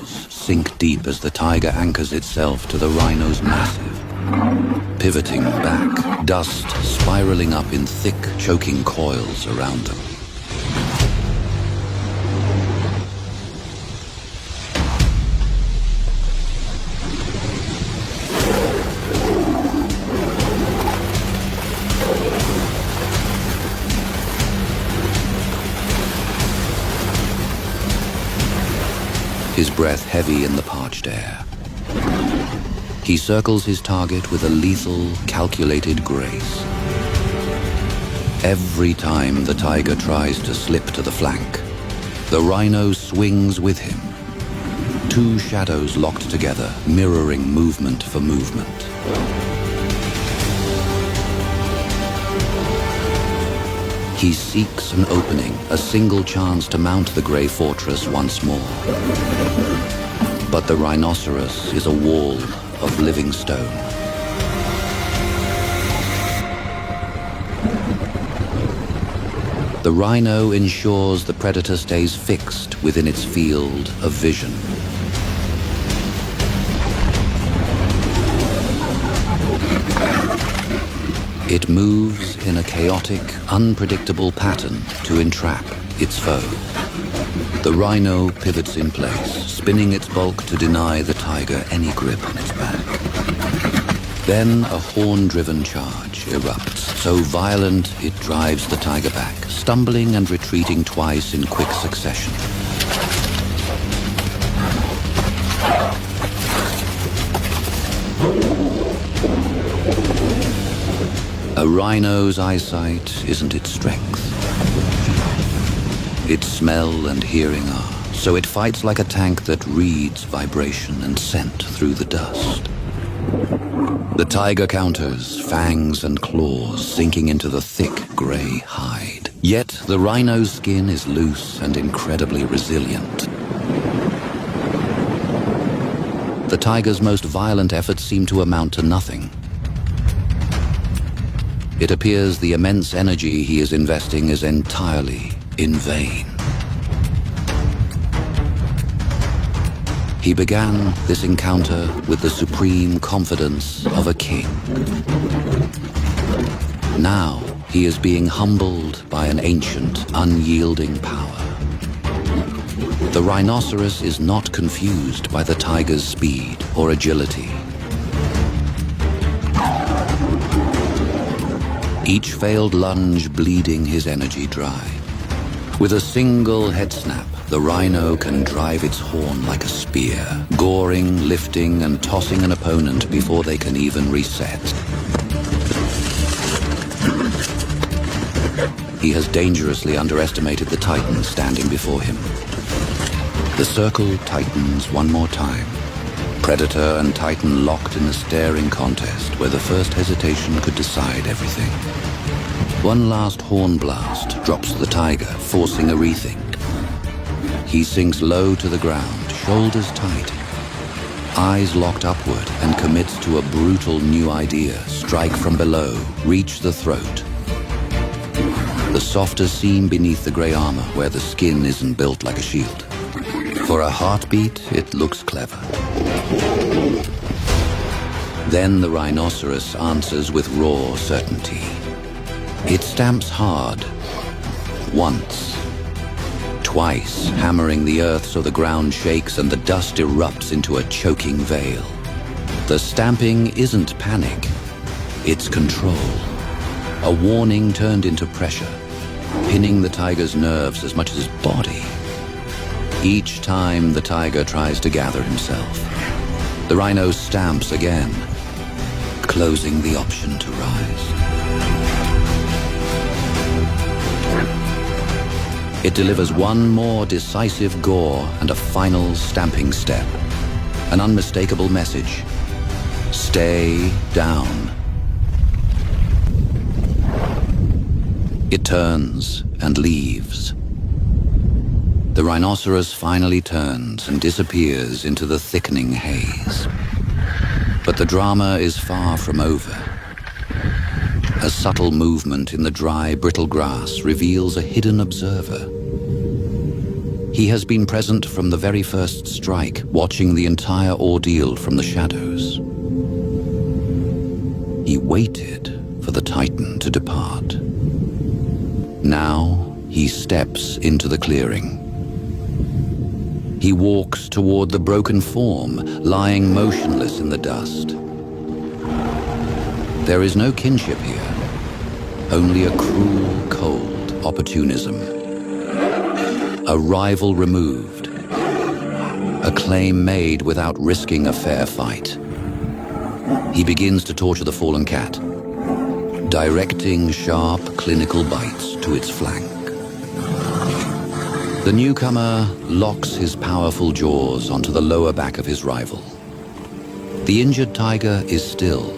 jaws sink deep as the tiger anchors itself to the rhino's massive. Pivoting back, dust spiraling up in thick, choking coils around them. His breath heavy in the parched air. He circles his target with a lethal, calculated grace. Every time the tiger tries to slip to the flank, the rhino swings with him. Two shadows locked together, mirroring movement for movement. He seeks an opening, a single chance to mount the Grey Fortress once more. But the rhinoceros is a wall of living stone. The rhino ensures the predator stays fixed within its field of vision. It moves in a chaotic, unpredictable pattern to entrap its foe. The rhino pivots in place, spinning its bulk to deny the tiger any grip on its back. Then a horn-driven charge erupts, so violent it drives the tiger back, stumbling and retreating twice in quick succession. A rhino's eyesight isn't its strength. Its smell and hearing are, so it fights like a tank that reads vibration and scent through the dust. The tiger counters, fangs and claws sinking into the thick gray hide. Yet the rhino's skin is loose and incredibly resilient. The tiger's most violent efforts seem to amount to nothing. It appears the immense energy he is investing is entirely in vain. He began this encounter with the supreme confidence of a king. Now he is being humbled by an ancient, unyielding power. The rhinoceros is not confused by the tiger's speed or agility. Each failed lunge bleeding his energy dry. With a single head snap, the rhino can drive its horn like a spear, goring, lifting, and tossing an opponent before they can even reset. He has dangerously underestimated the titan standing before him. The circle tightens one more time. Predator and titan locked in a staring contest where the first hesitation could decide everything. One last horn blast drops the tiger, forcing a rethink. He sinks low to the ground, shoulders tight, eyes locked upward, and commits to a brutal new idea: strike from below, reach the throat. The softer seam beneath the gray armor where the skin isn't built like a shield. For a heartbeat, it looks clever. Then the rhinoceros answers with raw certainty. It stamps hard. Once. Twice, hammering the earth so the ground shakes and the dust erupts into a choking veil. The stamping isn't panic. It's control. A warning turned into pressure, pinning the tiger's nerves as much as his body. Each time the tiger tries to gather himself, the rhino stamps again, closing the option to rise. It delivers one more decisive gore and a final stamping step. An unmistakable message. Stay down. It turns and leaves. The rhinoceros finally turns and disappears into the thickening haze. But the drama is far from over. A subtle movement in the dry, brittle grass reveals a hidden observer. He has been present from the very first strike, watching the entire ordeal from the shadows. He waited for the Titan to depart. Now he steps into the clearing. He walks toward the broken form, lying motionless in the dust. There is no kinship here, only a cruel, cold opportunism. A rival removed, a claim made without risking a fair fight. He begins to torture the fallen cat, directing sharp, clinical bites to its flank. The newcomer locks his powerful jaws onto the lower back of his rival. The injured tiger is still,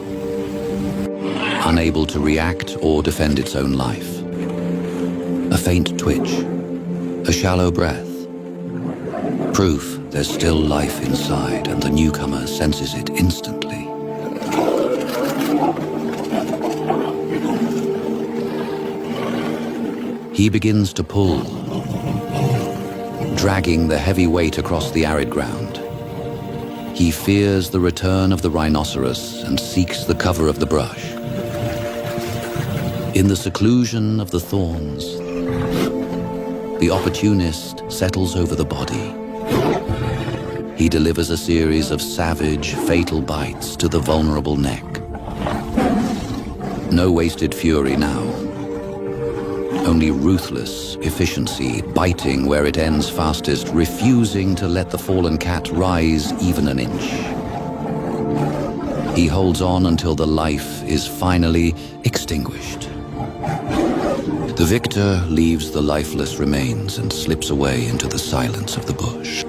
unable to react or defend its own life. A faint twitch, a shallow breath. Proof there's still life inside, and the newcomer senses it instantly. He begins to pull, dragging the heavy weight across the arid ground. He fears the return of the rhinoceros and seeks the cover of the brush. In the seclusion of the thorns, the opportunist settles over the body. He delivers a series of savage, fatal bites to the vulnerable neck. No wasted fury now. Only ruthless efficiency, biting where it ends fastest, refusing to let the fallen cat rise even an inch. He holds on until the life is finally extinguished. The victor leaves the lifeless remains and slips away into the silence of the bush.